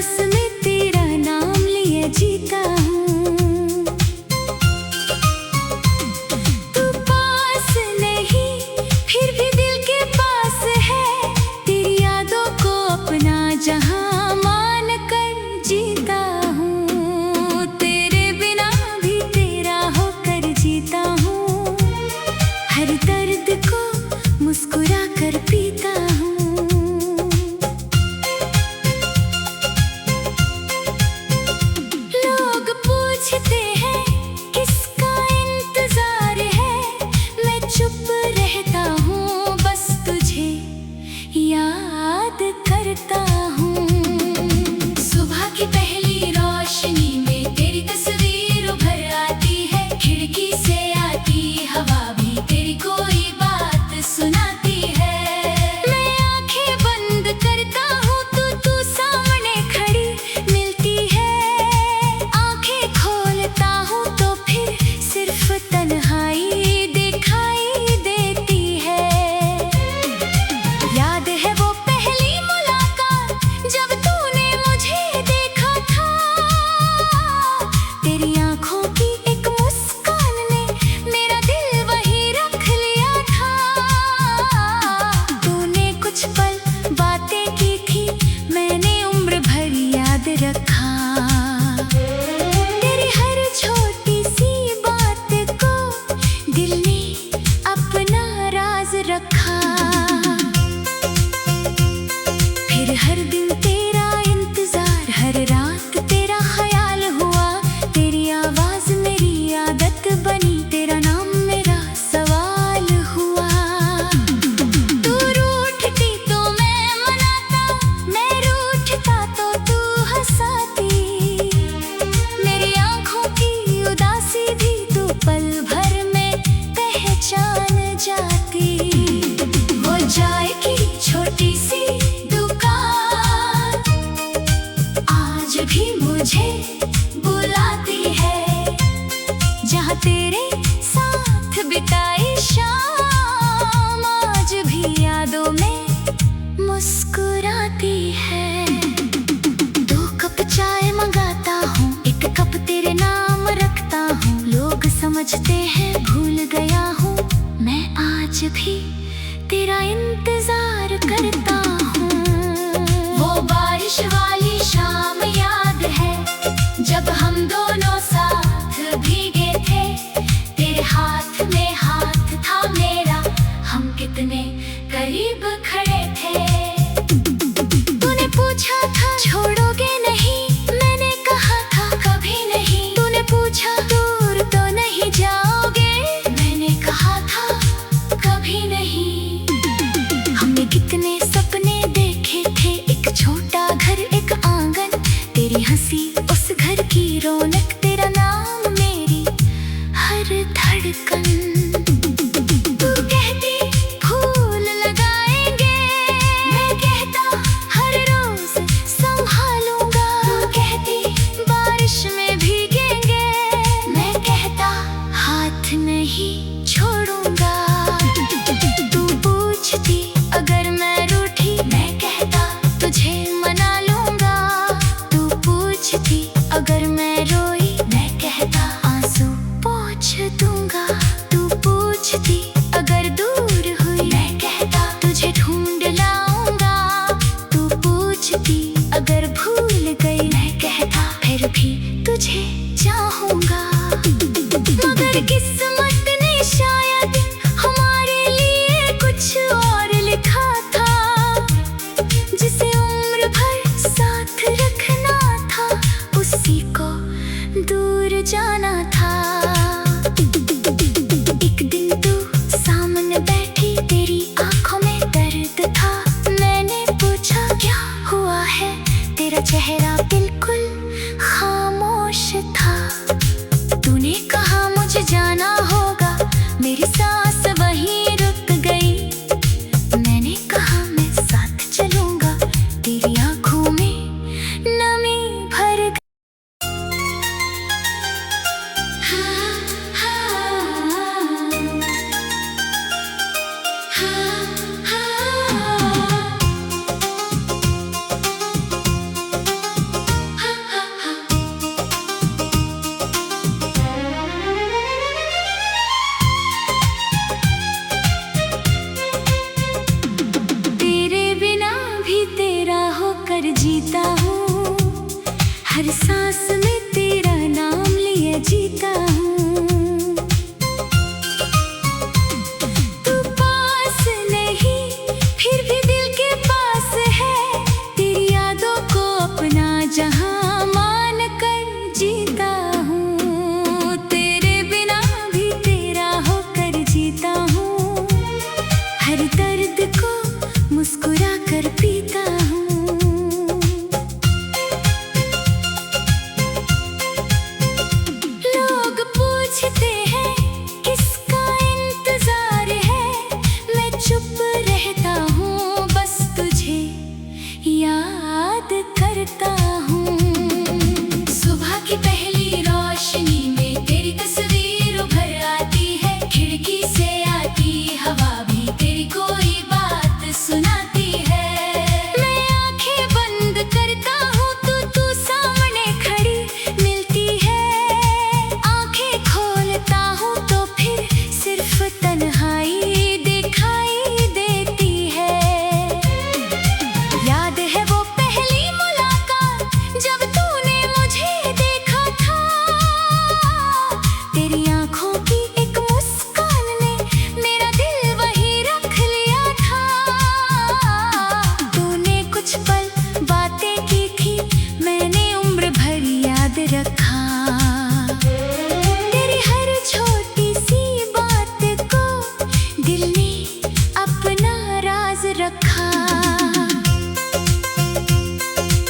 सांस में तेरा नाम लिए जीता हूँ। तू पास नहीं फिर भी दिल के पास है, तेरी यादों को अपना जहां मान कर जीता हूँ। तेरे बिना भी तेरा होकर जीता हूँ, हर दर्द को मुस्कुरा कर पीता हूँ। लोग पूछते हैं किसका इंतजार है, मैं चुप रहता हूँ, बस तुझे याद करता हूँ। सुबह की पहली रोशनी में तेरी तस्वीर उभर आती है, खिड़की से आती हवा भी तेरी कोई बात सुनाती है। मैं आंखें बंद करता हूँ तो तू सामने खड़ी मिलती है, आंखें खोलता हूँ तो फिर सिर्फ तन्हाई दिखाई देती है। याद है वो पहली मुलाकात जब तूने मुझे देखा था, तेरी आंखों की एक मुस्कान ने मेरा दिल वहीं रख लिया था। तूने कुछ पल बातें की थी, मैंने उम्र भर याद रखा। तेरी हर छोटी सी बात को दिल ने अपना राज रखा। फिर हर दिन तेरा इंतजार, हर रात तेरा ख्याल हुआ, तेरी आवाज मेरी आदत बनी, तेरा नाम मेरा सवाल हुआ। तू रूठती तो मैं मनाता, मैं रूठता तो तू हंसाती, मेरी आंखों की उदासी भी तू पल भर में पहचान जाती। वो चाय की छोटी सी दुकान आज भी मुझे बुलाती है, जहाँ तेरे साथ बिताई शाम आज भी यादों में मुस्कुराती है। 2 कप चाय मंगाता हूँ, 1 कप तेरे नाम रखता हूँ, लोग समझते हैं भूल गया हूँ, मैं आज भी तेरा इंतजार करता हूँ। वो बारिश वाली शाम याद है जब हम दोनों साथ भीगे थे, तेरे हाथ में हाथ था मेरा, हम कितने करीब खड़े थे। तूने पूछा था छोड़ोगे नहीं, मैंने कहा था कभी नहीं। तूने पूछा दूर तो नहीं जाओगे, मैंने कहा था कभी नहीं। हमने कितने सपने देखे थे, एक छोटा घर एक आंगन, तेरी हंसी उस घर की रौनक, तेरा नाम मेरी हर धड़कन। तू कहती फूल लगाएंगे, मैं कहता हर रोज संभालूंगा। तू कहती बारिश में भीगेंगे, मैं कहता हाथ नहीं छोड़ूंगा। तू पूछती अगर मैं रूठी, मैं कहता तुझे मना लूंगा। तू पूछती अगर मैं रोई, मैं कहता आंसू पोंछ दूंगा। तू पूछती अगर दूर हुई, मैं कहता तुझे ढूंढ लाऊंगा। तू पूछती अगर भूल गई, मैं कहता फिर भी तुझे चाहूंगा। मगर किस्मत ने तेरी आंखों की एक मुस्कान ने मेरा दिल वहीं रख लिया था। तूने कुछ पल बातें की थी, मैंने उम्र भर याद रखा। तेरी हर छोटी सी बात को दिल ने अपना राज रखा।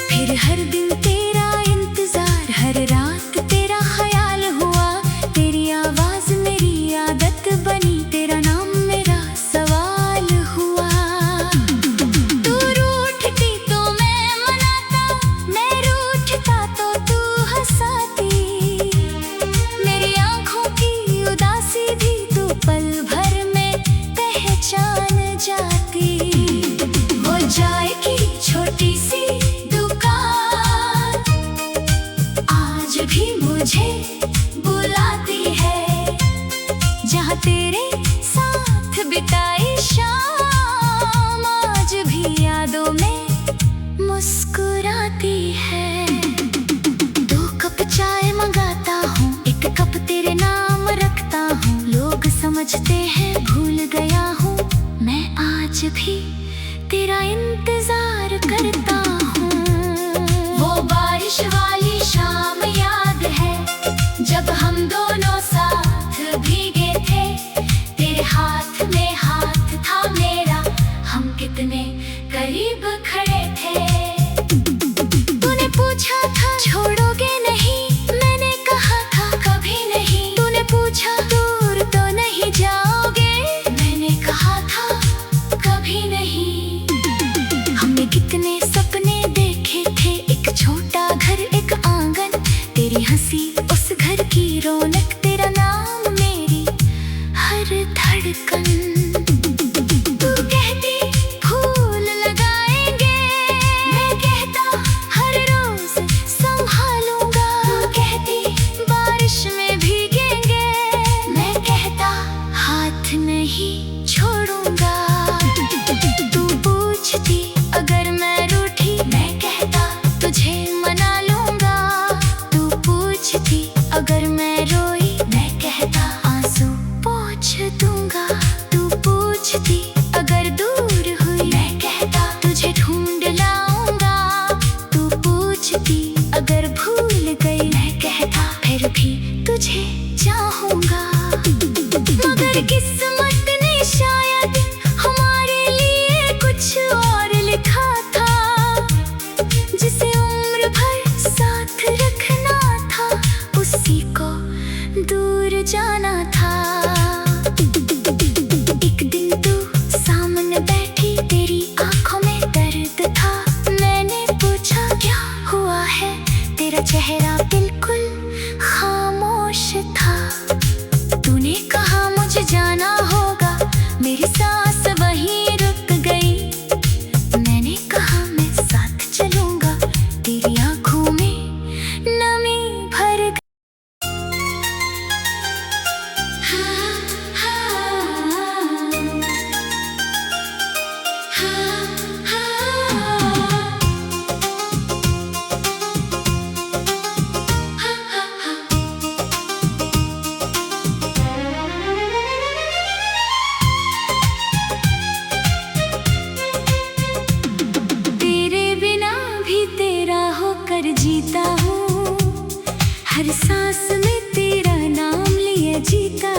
फिर हर दिन तेरा इंतजार, हर रात तेरा ख्याल हुआ। तेरी आवाज मेरी आदत बनी, तेरा नाम मेरा सवाल हुआ। तू रूठती तो मैं मनाता, मैं रूठता तो तू हंसाती। मेरी आंखों की उदासी भी तू पल भर में पहचान जाती। वो चाय की छोटी सी दुकान आज भी मुझे बुलाती है, जहाँ तेरे साथ बिताई शाम आज भी यादों में मुस्कुराती है। 2 कप चाय मंगाता हूँ, 1 कप तेरे नाम रखता हूँ। लोग समझते हैं भूल गया हूँ, मैं आज भी तेरा इंतजार करता हूँ। वो बारिश वाली शाम याद है, जब हम दोनों साथ भीगे थे। तेरे हाथ में हाथ था मेरा, हम कितने करीब खड़े थे। तूने पूछा था छोड़ोगे नहीं, मैंने कहा था कभी नहीं। तूने पूछा दूर तो नहीं जाओगे, मैंने कहा था कभी नहीं। हमने कितने सपने देखे थे, एक छोटा घर एक आंगन। तेरी हंसी उस घर की रौनक, तेरा नाम मेरी हर धड़कन। तू कहती फूल लगाएंगे, मैं कहता हर रोज संभालूंगा। तू कहती बारिश में भीगेंगे, मैं कहता हाथ नहीं छोड़ूंगा। तू पूछती अगर मैं रूठी, मैं कहता तुझे मना लूंगा। तू पूछती अगर मैं रोई, मैं कहता आंसू पोंछ दूंगा। तू पूछती अगर दूर हुई, मैं कहता तुझे ढूंढ लाऊंगा। तू पूछती अगर भूल गई, मैं कहता फिर भी तुझे चाहूंगा। मगर किस्मत ने शायद हमारे लिए कुछ और लिखा था, जिसे उम्र भर साथ रखना था, उसी को दूर जाना था। एक दिन तू सामने बैठी, तेरी आंखों में दर्द था। मैंने पूछा क्या हुआ है, तेरा चेहरा बिल्कुल खामोश था। तूने कहा मुझे जाना होगा, मेरी सांस वहीं रुक गई। मैंने कहा मैं साथ चलूंगा, तेरी आंखों में नमी भर गई। हाँ, हाँ, हाँ, तेरे बिना भी तेरा होकर जीता हूँ, हर सांस में तेरा नाम लिए जीता